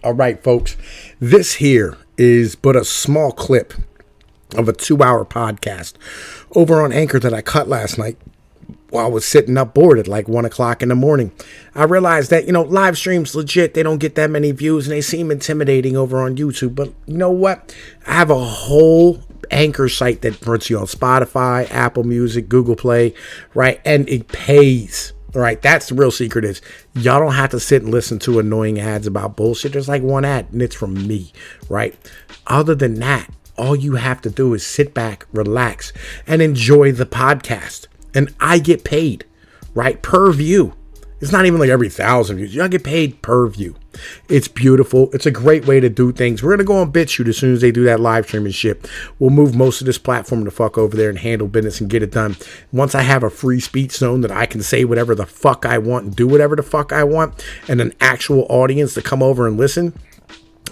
All right, folks, this here is but a small clip of a 2-hour podcast over on Anchor that I cut last night while I was sitting up bored at like 1 o'clock in the morning. I realized that, live streams legit, they don't get that many views and they seem intimidating over on YouTube. But you know what? I have a whole Anchor site that puts you on Spotify, Apple Music, Google Play, right? And it pays. Right, that's the real secret is y'all don't have to sit and listen to annoying ads about bullshit. There's like one ad and it's from me, right? Other than that, all you have to do is sit back, relax, and enjoy the podcast. And I get paid, right, per view. It's not even like every 1,000 views. Y'all get paid per view. It's beautiful. It's a great way to do things. We're going to go on BitChute as soon as they do that live streaming shit. We'll move most of this platform the fuck over there and handle business and get it done. Once I have a free speech zone that I can say whatever the fuck I want and do whatever the fuck I want and an actual audience to come over and listen,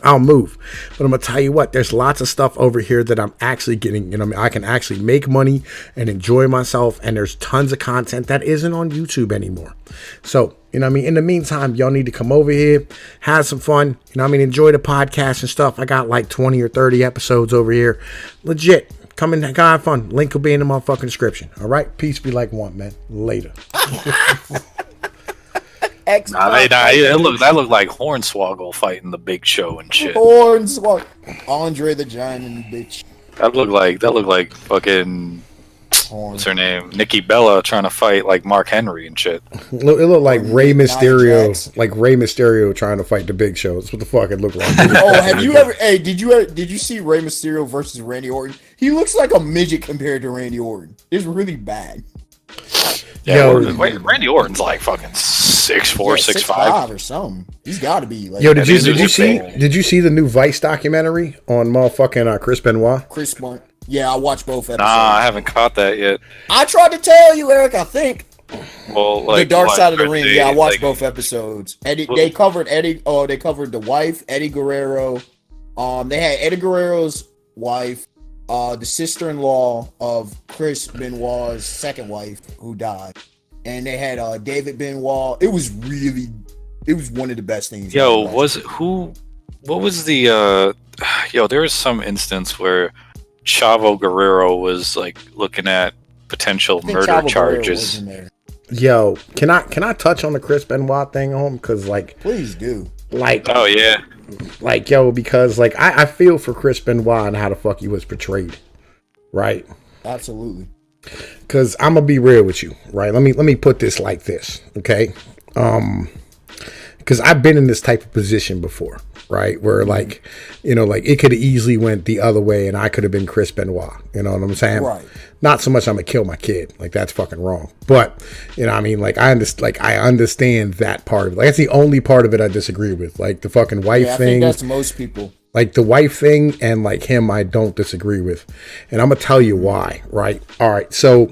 I'll move. But I'm going to tell you what, there's lots of stuff over here that I'm actually getting, I can actually make money and enjoy myself. And there's tons of content that isn't on YouTube anymore. So, in the meantime, y'all need to come over here, have some fun, enjoy the podcast and stuff. I got like 20 or 30 episodes over here. Legit. Come and have fun. Link will be in the motherfucking description. All right. Peace be like one, man. Later. That looked like Hornswoggle fighting the Big Show and shit. Hornswoggle, Andre the Giant and the bitch. That looked like fucking what's her name, Nikki Bella trying to fight like Mark Henry and shit. It looked like Rey Mysterio, trying to fight the Big Show. That's what the fuck it looked like. Have you ever? Hey, did you see Rey Mysterio versus Randy Orton? He looks like a midget compared to Randy Orton. It's really bad. Yeah, Randy Orton's like fucking 6'4", 6'5" or something. He's got to be. Like, did you see the new Vice documentary on motherfucking Chris Benoit? Chris Benoit. Yeah, I watched both episodes. Nah, I haven't caught that yet. I tried to tell you, Eric. I think. Well, the Dark Side of the Ring. Yeah, I watched both episodes. They covered Eddie. Oh, they covered the wife, Eddie Guerrero. They had Eddie Guerrero's wife, the sister-in-law of Chris Benoit's second wife who died, and they had David Benoit. It was one of the best things. What was the there was some instance where Chavo Guerrero was like looking at potential murder Chavo charges. Yo, can I touch on the Chris Benoit thing on? Because please do. Oh yeah. Because I feel for Chris Benoit and how the fuck he was portrayed, right? Absolutely. Because I'm gonna be real with you, right? Let me put this like this, okay? Because I've been in this type of position before, right? Where it could have easily went the other way, and I could have been Chris Benoit. You know what I'm saying? Right. Not so much I'm gonna kill my kid, that's fucking wrong. But I understand that part of it. That's the only part of it I disagree with. The fucking wife thing. I think that's most people. The wife thing and him, I don't disagree with, and I'm gonna tell you why. Right? All right. So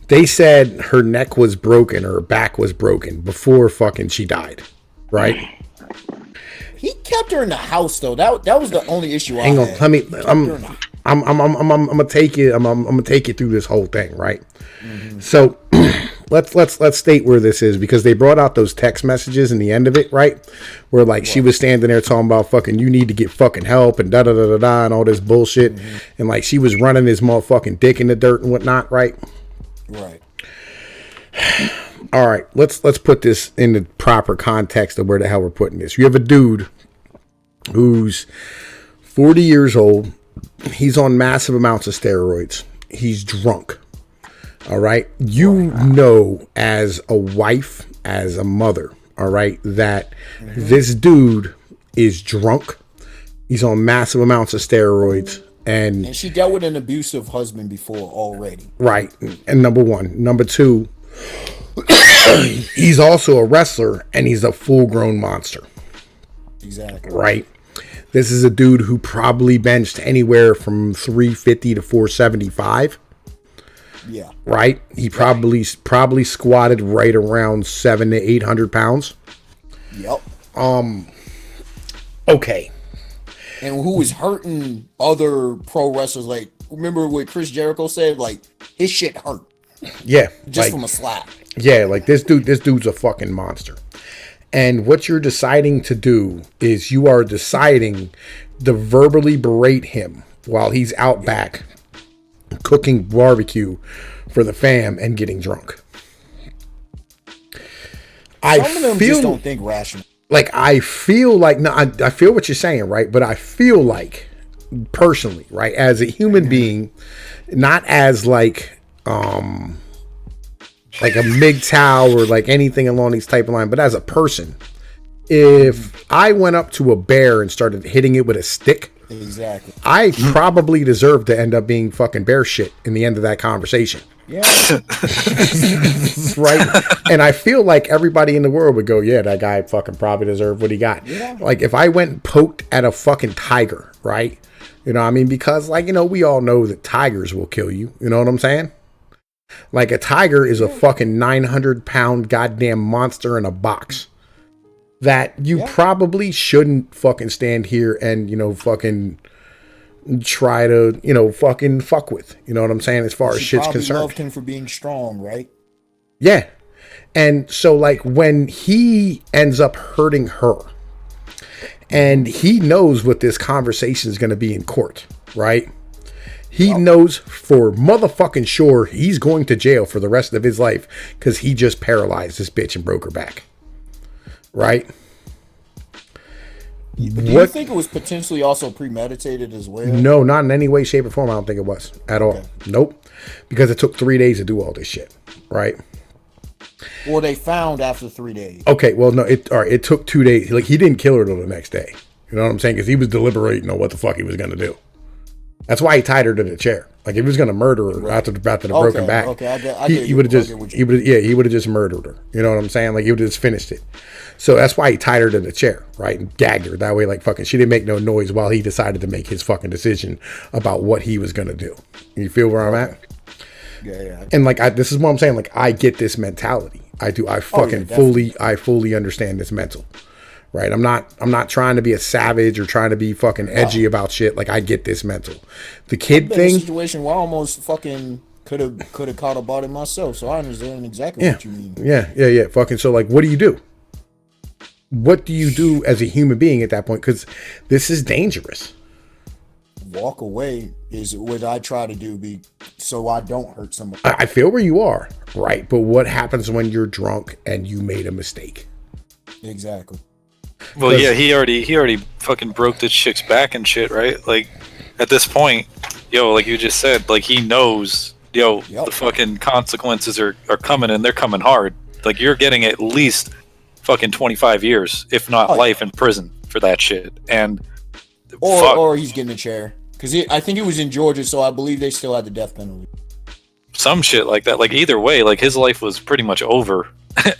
they said her neck was broken or her back was broken before fucking she died. Right? He kept her in the house though. That was the only issue. Hang on. I'm gonna take you. I'm gonna take you through this whole thing, right? Mm-hmm. So let's state where this is, because they brought out those text messages in the end of it, right? Where she was standing there talking about fucking you need to get fucking help and da da da da da and all this bullshit, mm-hmm. And she was running his motherfucking dick in the dirt and whatnot, right? Right. All right, let's put this in the proper context of where the hell we're putting this. You have a dude who's 40 years old. He's on massive amounts of steroids. He's drunk. All right. You know, as a wife, as a mother, all right, that this dude is drunk. He's on massive amounts of steroids. And she dealt with an abusive husband before already. Right. And number one. Number two, he's also a wrestler and he's a full-grown monster. Exactly. Right. This is a dude who probably benched anywhere from 350 to 475. Yeah. Right? He probably squatted right around 700 to 800 pounds. Yep. Okay. And who was hurting other pro wrestlers? Remember what Chris Jericho said? His shit hurt. Yeah. Just from a slap. Yeah, this dude's a fucking monster. And what you're deciding to do is you are deciding to verbally berate him while he's out back cooking barbecue for the fam and getting drunk. Some of them just don't think rational. Like, I feel like, no, I feel what you're saying, right? But I feel like, personally, right, as a human being, not as like a MGTOW or like anything along these type of lines, but as a person, if I went up to a bear and started hitting it with a stick, exactly, I probably deserve to end up being fucking bear shit in the end of that conversation. Yeah. Right? And I feel like everybody in the world would go, yeah, that guy fucking probably deserved what he got. Yeah. Like, if I went and poked at a fucking tiger, right? You know what I mean? Because, like, you know, we all know that tigers will kill you. You know what I'm saying? Like, a tiger is a fucking 900-pound goddamn monster in a box that you probably shouldn't fucking stand here and, you know, fucking try to, you know, fucking fuck with. You know what I'm saying? As far as shit's concerned. Loved him for being strong, right? Yeah. And so, like, when he ends up hurting her, and he knows what this conversation is going to be in court, right? He knows for motherfucking sure he's going to jail for the rest of his life because he just paralyzed this bitch and broke her back. Right? But do you think it was potentially also premeditated as well? No, not in any way, shape, or form. I don't think it was at all. Nope. Because it took 3 days to do all this shit. Right? Well, they found after 3 days. Okay, well, no, it took 2 days. Like, he didn't kill her till the next day. You know what I'm saying? Because he was deliberating on what the fuck he was going to do. That's why he tied her to the chair. Like, if he was going to murder her after the broken back, he would have just murdered her. You know what I'm saying? Like, he would have just finished it. So that's why he tied her to the chair, right? And gagged her. That way, like, fucking, she didn't make no noise while he decided to make his fucking decision about what he was going to do. You feel where I'm at? Yeah. And, like, this is what I'm saying. Like, I get this mentality. I do. I fully understand this mental. Right? I'm not trying to be a savage or trying to be fucking edgy about shit. Like, I get this mental. The kid thing. In a situation where I almost fucking could have caught about it myself. So I understand exactly what you mean. Yeah. Fucking. So, like, what do you do? What do you do as a human being at that point? Because this is dangerous. Walk away is what I try to do, so I don't hurt somebody. I feel where you are, right? But what happens when you're drunk and you made a mistake? Exactly. Well, yeah, he already fucking broke this chick's back and shit, right? Like, at this point, like you just said, like, he knows, the fucking consequences are coming, and they're coming hard. Like, you're getting at least fucking 25 years, if not life in prison for that shit. And or he's getting a chair. Because I think it was in Georgia, so I believe they still had the death penalty. Some shit like that. Like, either way, like, his life was pretty much over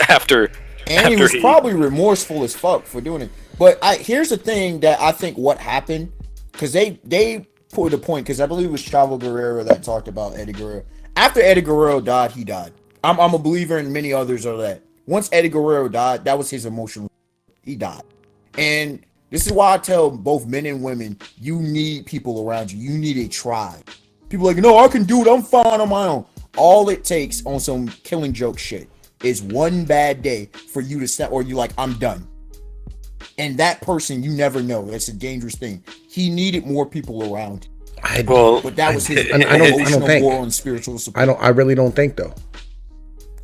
after... And he was probably remorseful as fuck for doing it. But here's the thing that I think what happened, because they put a point, because I believe it was Chavo Guerrero that talked about Eddie Guerrero. After Eddie Guerrero died, he died. I'm a believer, and many others are that. Once Eddie Guerrero died, that was his emotional. He died. And this is why I tell both men and women, you need people around you. You need a tribe. People are like, no, I can do it. I'm fine on my own. All it takes on some killing joke shit is one bad day for you to step, or you like, I'm done. And that person, you never know. That's a dangerous thing. He needed more people around. But that was his emotional war on spiritual support. I really don't think, though.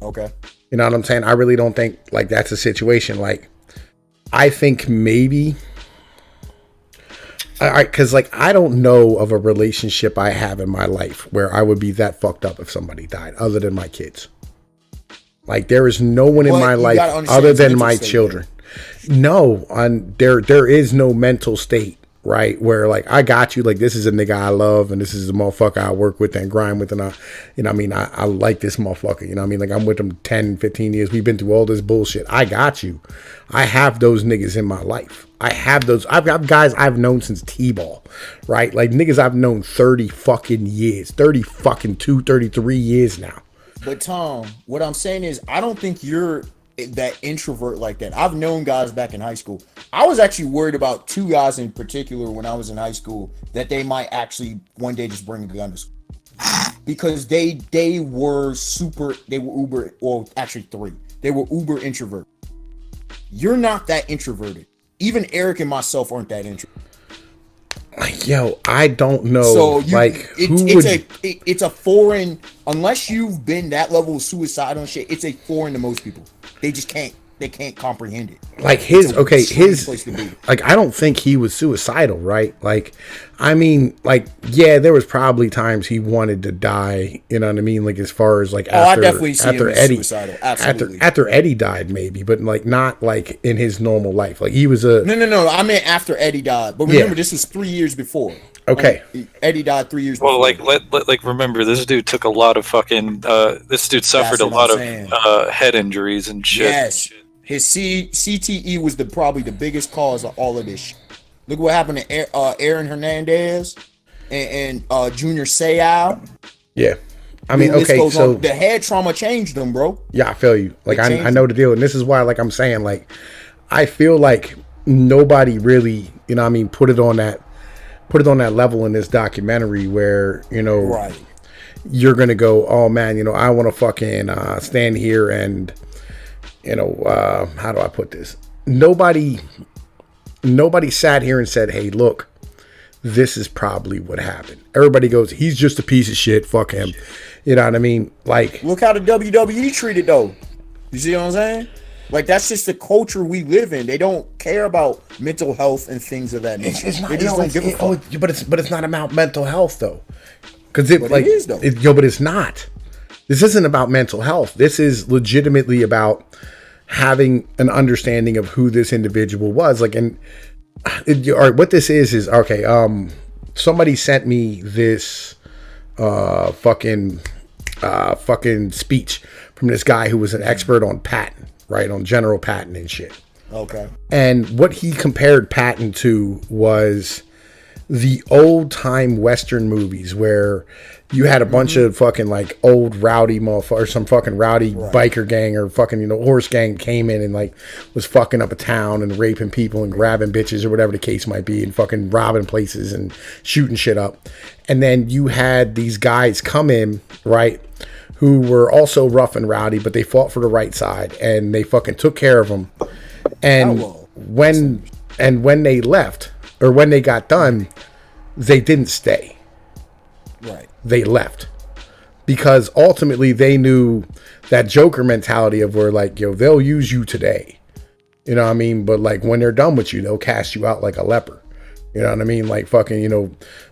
Okay. You know what I'm saying? I really don't think, like, that's a situation. Like, I think maybe, because, like, I don't know of a relationship I have in my life where I would be that fucked up if somebody died, other than my kids. Like, there is no one in my life other than my children. No, there is no mental state, right? Where, like, I got you. Like, this is a nigga I love, and this is a motherfucker I work with and grind with, and I like this motherfucker. You know what I mean? Like, I'm with him 10, 15 years. We've been through all this bullshit. I got you. I have those niggas in my life. I have those. I've got guys I've known since T-ball, right? Like, niggas I've known 30 fucking years, 33 years now. But Tom, what I'm saying is, I don't think you're that introvert like that. I've known guys back in high school. I was actually worried about two guys in particular when I was in high school that they might actually one day just bring a gun to school. Because they were uber, well, actually three. They were uber introvert. you're not that introverted. Even Eric and myself aren't that introverted. Yo, I don't know. So it's a foreign, unless you've been that level of suicidal and shit, it's a foreign to most people. They just can't comprehend it. Like like, I don't think he was suicidal, right? Like, I mean, like, yeah, there was probably times he wanted to die, you know what I mean? Like, as far as like I definitely see him as suicidal. Absolutely. After Eddie died, maybe, but like not like in his normal life. Like, he was a no. I meant after Eddie died. But remember, this was 3 years before. Okay. Eddie died 3 years before. Well, like remember, this dude took a lot of fucking. This dude suffered a lot of head injuries and shit. Yes. His CTE was probably the biggest cause of all of this shit. Look what happened to Aaron Hernandez and Junior Seau. Yeah. I mean, okay, so the head trauma changed them, bro. Yeah, I feel you. Like, I know the deal. And this is why, like I'm saying, like, I feel like nobody really, you know what I mean, put it on that level in this documentary where, you know, right, you're going to go, oh, man, you know, I want to fucking stand here and, you know, how do I put this? Nobody sat here and said, hey, look, this is probably what happened. Everybody goes, he's just a piece of shit. Fuck him. You know what I mean? Like, look how the WWE treated though. You see what I'm saying? Like, that's just the culture we live in. They don't care about mental health and things of that nature. They just don't give a fuck. But it's not about mental health though. Because it is though. But it's not. This isn't about mental health. This is legitimately about having an understanding of who this individual was. Like, and what this is okay. Somebody sent me this fucking speech from this guy who was an expert on patent, right, on general patent and shit. Okay. And what he compared patent to was the old time Western movies where you had a bunch of fucking like old rowdy motherfuckers, some fucking rowdy biker gang or fucking, you know, horse gang came in and like was fucking up a town and raping people and grabbing bitches or whatever the case might be and fucking robbing places and shooting shit up. And then you had these guys come in, right, who were also rough and rowdy, but they fought for the right side and they fucking took care of them. And when they left, or when they got done, they didn't stay. Right. They left. Because ultimately they knew that Joker mentality of where like, yo, they'll use you today. You know what I mean? But like when they're done with you, they'll cast you out like a leper. You know what I mean? Like fucking, you know,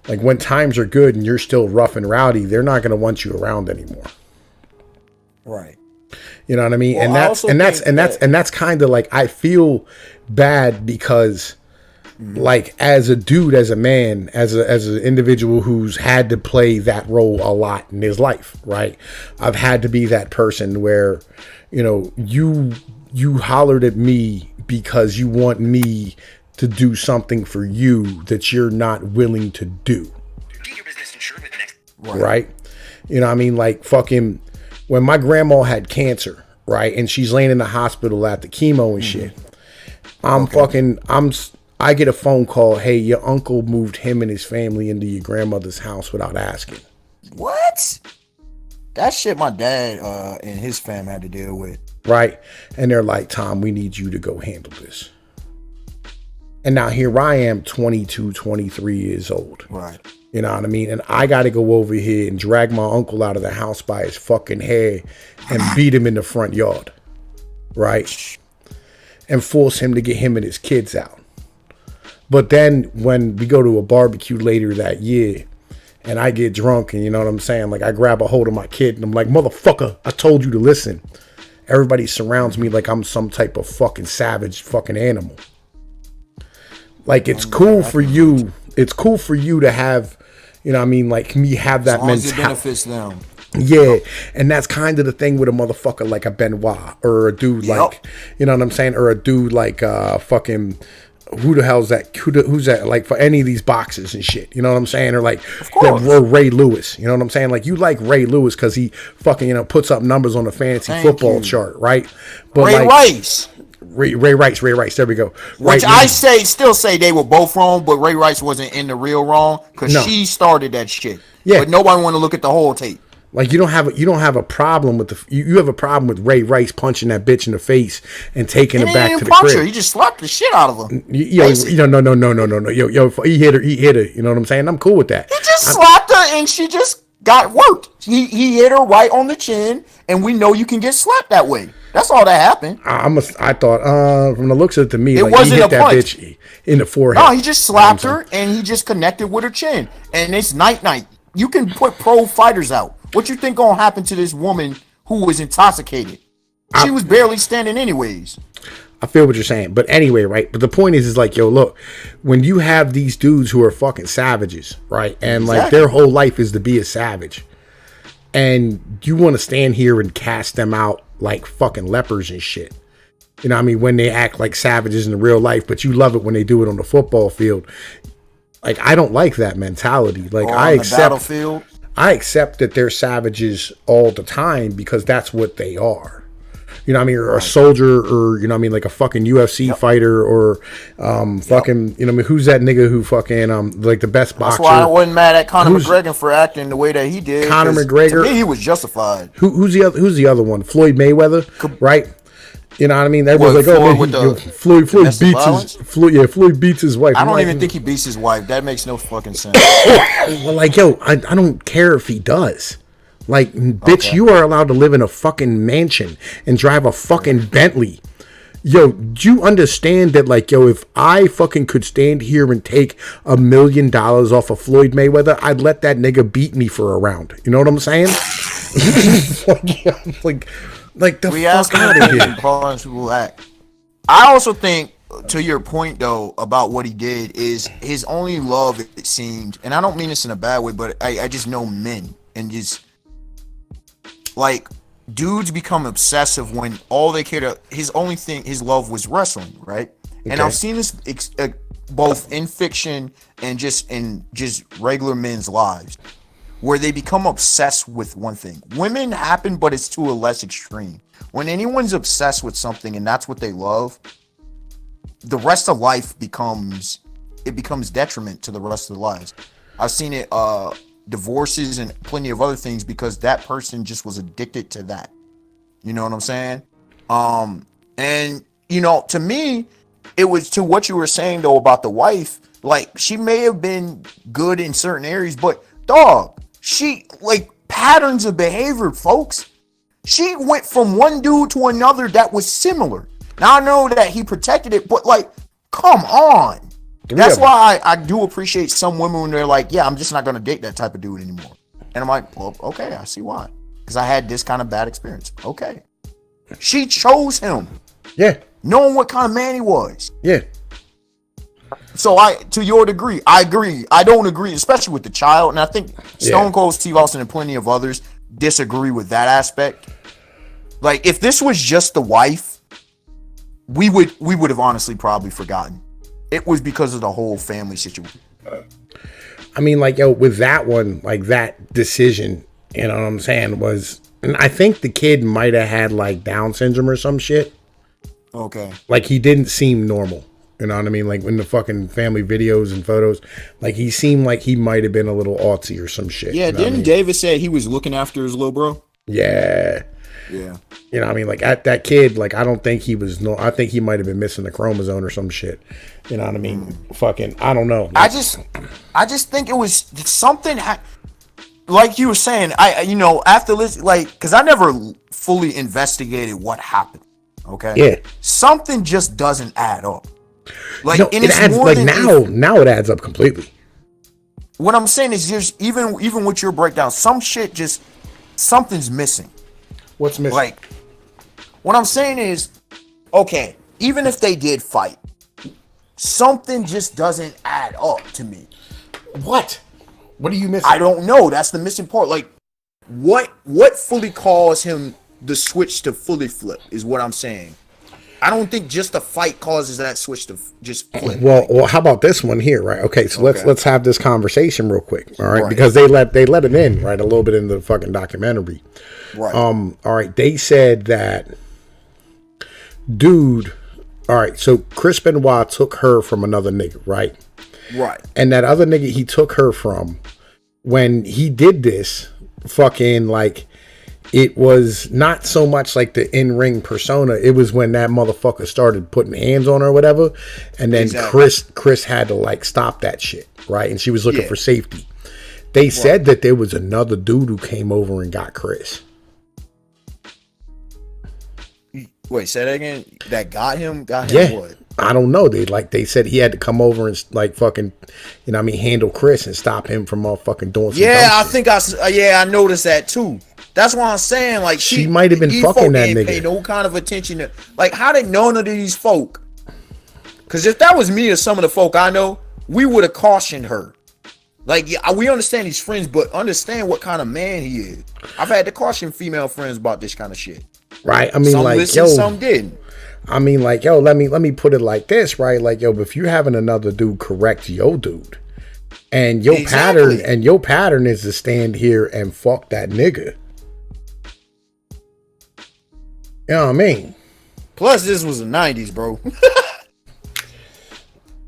like when times are good and you're still rough and rowdy, they're not going to want you around anymore. Right. You know what I mean? Well, and that's kind of like, I feel bad because like as a dude, as a man, as an individual who's had to play that role a lot in his life, right? I've had to be that person where, you know, you hollered at me because you want me to do something for you that you're not willing to do. Right? You know what I mean? Like fucking when my grandma had cancer, right? And she's laying in the hospital at the chemo and shit. I get a phone call, hey, your uncle moved him and his family into your grandmother's house without asking. What? That shit my dad and his fam had to deal with. Right? And they're like, Tom, we need you to go handle this. And now here I am, 22, 23 years old. Right. You know what I mean? And I got to go over here and drag my uncle out of the house by his fucking hair and beat him in the front yard. Right? And force him to get him and his kids out. But then when we go to a barbecue later that year and I get drunk and you know what I'm saying? Like I grab a hold of my kid and I'm like, motherfucker, I told you to listen. Everybody surrounds me like I'm some type of fucking savage fucking animal. Like it's cool for you. It's cool for you to have, you know what I mean? Like me have that mentality. It benefits them. Yeah, and that's kind of the thing with a motherfucker like a Benoit or a dude like, you know what I'm saying? Or a dude like fucking, who the hell's that? Who's that? Like for any of these boxers and shit, you know what I'm saying? Or like Ray Lewis, you know what I'm saying? Like you like Ray Lewis because he fucking, you know, puts up numbers on the fantasy football chart, right? But Ray Rice. Ray Rice. There we go. Which I still say they were both wrong, but Ray Rice wasn't in the real wrong because she started that shit. Yeah. But nobody want to look at the whole tape. Like you don't have a problem with you have a problem with Ray Rice punching that bitch in the face and taking her back to the crib. Her. He just slapped the shit out of her. No. Yo, he hit her. You know what I'm saying? I'm cool with that. He just slapped her and she just got worked. He hit her right on the chin, and we know you can get slapped that way. That's all that happened. I thought from the looks of it to me, it like wasn't he hit a that punch. bitch in the forehead. No, he just slapped her and he just connected with her chin. And it's night. You can put pro fighters out. What you think gonna happen to this woman who was intoxicated? She was barely standing anyways. I feel what you're saying. But anyway, right? But the point is like, yo, look, when you have these dudes who are fucking savages, right? And like their whole life is to be a savage. And you want to stand here and cast them out like fucking lepers and shit. You know what I mean? When they act like savages in the real life, but you love it when they do it on the football field. Like, I don't like that mentality. Like, I accept that they're savages all the time because that's what they are. You know what I mean? Or a soldier, or, you know what I mean, like a fucking UFC fighter, or fucking, you know what I mean, who's that nigga who fucking, like the best boxer? That's why I wasn't mad at Conor McGregor for acting the way that he did. Conor McGregor. To me, he was justified. Who's the other one? Floyd Mayweather, right? You know what I mean? Everyone's like, Floyd beats his wife. I don't even think he beats his wife. That makes no fucking sense. Well, like, yo, I don't care if he does. Like, bitch, you are allowed to live in a fucking mansion and drive a fucking Bentley. Yo, do you understand that, like, yo, if I fucking could stand here and take $1 million off of Floyd Mayweather, I'd let that nigga beat me for a round. You know what I'm saying? Like the fuck out of here. I also think, to your point though, about what he did, is his only love, it seemed, and I don't mean this in a bad way, but I just know men, and just like dudes become obsessive when all they care to, his only thing, his love was wrestling, right? Okay. And I've seen this both in fiction and just in regular men's lives, where they become obsessed with one thing. Women happen, but it's to a less extreme. When anyone's obsessed with something and that's what they love, the rest of life becomes detriment to the rest of their lives. I've seen it, divorces and plenty of other things, because that person just was addicted to that. You know what I'm saying? And you know, to me, it was, to what you were saying though about the wife, like, she may have been good in certain areas, but dog, she, like, patterns of behavior, folks. She went from one dude to another that was similar. Now, I know that he protected it, but, like, come on. That's why I do appreciate some women when they're like, yeah, I'm just not going to date that type of dude anymore. And I'm like, well, okay, I see why. Because I had this kind of bad experience. Okay. She chose him. Yeah. Knowing what kind of man he was. Yeah. So to your degree, I agree. I don't agree, especially with the child. And I think Stone Cold Steve Austin and plenty of others disagree with that aspect. Like, if this was just the wife, we would have honestly probably forgotten. It was because of the whole family situation. I mean, like, yo, with that one, like, that decision, you know what I'm saying, was, and I think the kid might have had, like, Down syndrome or some shit. Okay. Like, he didn't seem normal. You know what I mean? Like, in the fucking family videos and photos, like, he seemed like he might have been a little artsy or some shit. Yeah, you know didn't David say he was looking after his little bro? Yeah. Yeah. You know what I mean? Like, at that kid, like, I don't think he was, I think he might have been missing the chromosome or some shit. You know what I mean? Fucking, I don't know. Like, I just think it was something, like you were saying, after this, like, because I never fully investigated what happened. Okay? Yeah. Something just doesn't add up. Like, no, it adds, like, now it adds up completely. What I'm saying is, just even with your breakdown, some shit just, something's missing. What's missing? Like, what I'm saying is, okay, even if they did fight, something just doesn't add up to me. What are you missing? I don't know. That's the missing part. Like, what fully caused him the switch to fully flip is what I'm saying. I don't think just a fight causes that switch to just flip. Well, how about this one here, right? Okay, so let's have this conversation real quick, all right? Because they let it in, right, a little bit in the fucking documentary. Right. All right, they said that dude, all right, so Chris Benoit took her from another nigga, right? Right. And that other nigga he took her from, when he did this, fucking like it was not so much like the in-ring persona. It was when that motherfucker started putting hands on her or whatever, and then Chris had to like stop that shit, right? And she was looking for safety. They said that there was another dude who came over and got Chris. Wait, say that again. That got him. What? I don't know. They said he had to come over and like fucking, you know what I mean, handle Chris and stop him from motherfucking doing some dumb shit. I noticed that too. That's why I'm saying like she might have been fucking that nigga. Pay no kind of attention to like how did none of these folk? Because if that was me or some of the folk I know, we would have cautioned her. Like we understand he's friends, but understand what kind of man he is. I've had to caution female friends about this kind of shit. Right. I mean, some like, listened, some didn't. I mean, like, yo, let me put it like this, right? Like, yo, if you're having another dude correct your dude, and your pattern is to stand here and fuck that nigga. You know what I mean? Plus, this was the 90s, bro.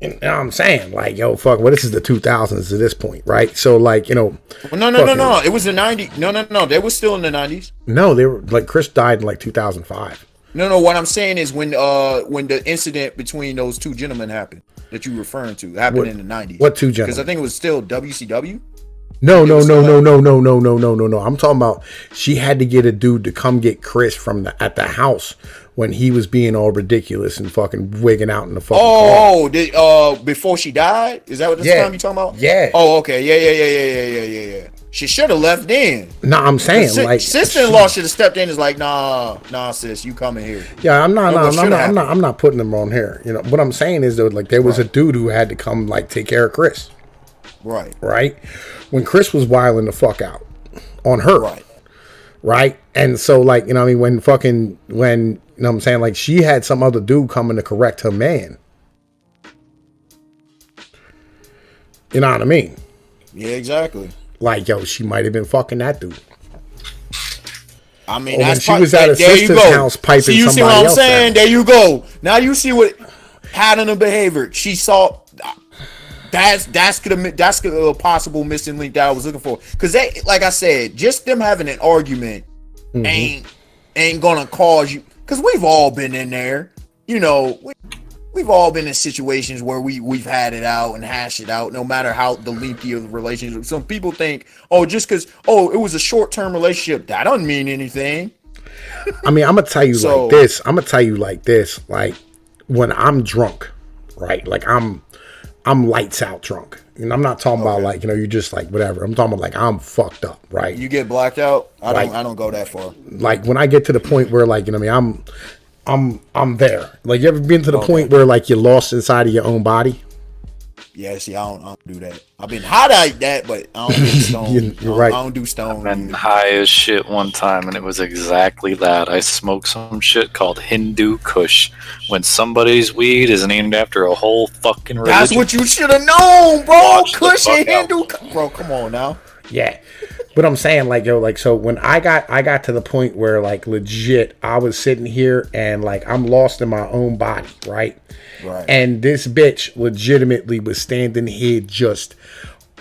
You know what I'm saying? Like, yo, fuck, well, this is the 2000s at this point, right? So, like, you know. No. It was the 90s. No. They were still in the 90s. No, they were, like, Chris died in, like, 2005. No. What I'm saying is when the incident between those two gentlemen happened, that you referring to, happened in the 90s. What two gentlemen? Because I think it was still WCW. No. I'm talking about she had to get a dude to come get Chris at the house when he was being all ridiculous and fucking wigging out in the fucking car. Before she died? Is that what this time you talking about? Yeah. Oh, okay. Yeah. She should have left then. No, I'm saying like sister-in-law should have stepped in and is like, nah, sis, you coming here. Yeah, I'm not putting them on here. You know, what I'm saying is though, like there was a dude who had to come like take care of Chris. Right. When Chris was wilding the fuck out on her. Right. And so like, you know what I mean, when you know what I'm saying, like she had some other dude coming to correct her man. You know what I mean? Yeah, exactly. Like, yo, she might have been fucking that dude. I mean, when she was at her sister's house piping somebody else. You see what I'm saying? There you go. Now you see what pattern of behavior she saw. That's a possible missing link that I was looking for. Because they, like I said, just them having an argument ain't gonna cause you. Because we've all been in there, you know. We've all been in situations where we've had it out and hashed it out, no matter how the lengthy of the relationship. Some people think, just because it was a short-term relationship, that doesn't mean anything. I mean, I'm gonna tell you like this. Like when I'm drunk, right? Like I'm lights out drunk. And I'm not talking about like, you know, you're just like whatever. I'm talking about like I'm fucked up, right? You get blacked out? I don't go that far. Like when I get to the point where like, you know what I mean, I'm there. Like you ever been to the point where like you're lost inside of your own body? Yeah, see, I don't do that. I've been high like that, but I don't do stone. You're right. I don't do stone. I've been high as shit one time, and it was exactly that. I smoked some shit called Hindu Kush. When somebody's weed is named after a whole fucking religion. That's what you should have known, bro. Kush and Hindu. Bro, come on now. Yeah. But I'm saying, like, yo, like, so when I got to the point where, like, legit, I was sitting here and, like, I'm lost in my own body, right? Right. And this bitch legitimately was standing here just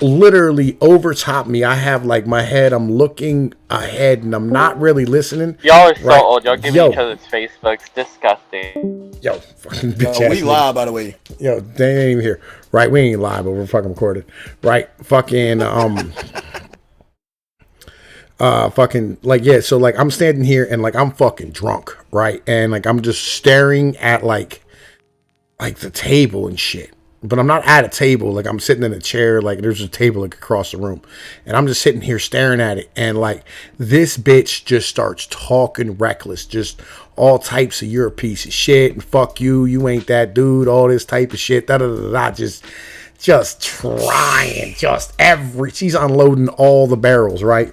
literally over top me. I have, like, my head, I'm looking ahead and I'm not really listening. Y'all are so old. Y'all giving each other's Facebooks. Disgusting. Yo, fucking bitch ass. We live, by the way. Yo, they ain't even here. Right, we ain't live, but we're fucking recorded. Right, fucking, fucking like yeah, so like I'm standing here and like I'm fucking drunk, right? And like I'm just staring at like the table and shit. But I'm not at a table, like I'm sitting in a chair, like there's a table like across the room. And I'm just sitting here staring at it. And like this bitch just starts talking reckless, just all types of you're a piece of shit and fuck you, you ain't that dude, all this type of shit, just trying, she's unloading all the barrels, right?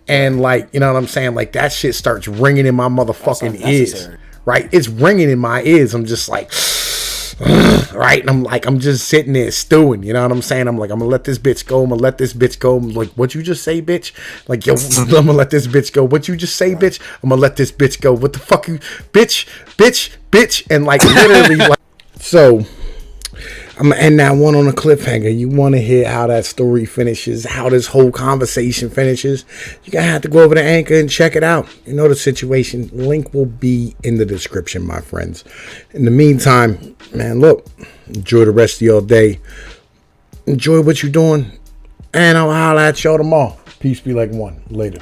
And like, you know what I'm saying? Like that shit starts ringing in my motherfucking ears, right? It's ringing in my ears. I'm just like, right? And I'm like, I'm just sitting there stewing. You know what I'm saying? I'm like, I'm gonna let this bitch go. I'm gonna let this bitch go. I'm like, what you just say, bitch? Like, yo, I'm gonna let this bitch go. What you just say, bitch? I'm gonna let this bitch go. What the fuck you, bitch? And like literally, like, so I'm going to end that one on a cliffhanger. You want to hear how that story finishes, how this whole conversation finishes, you're going to have to go over to Anchor and check it out. You know the situation. Link will be in the description, my friends. In the meantime, man, look, enjoy the rest of your day. Enjoy what you're doing. And I'll holler at y'all tomorrow. Peace be like one. Later.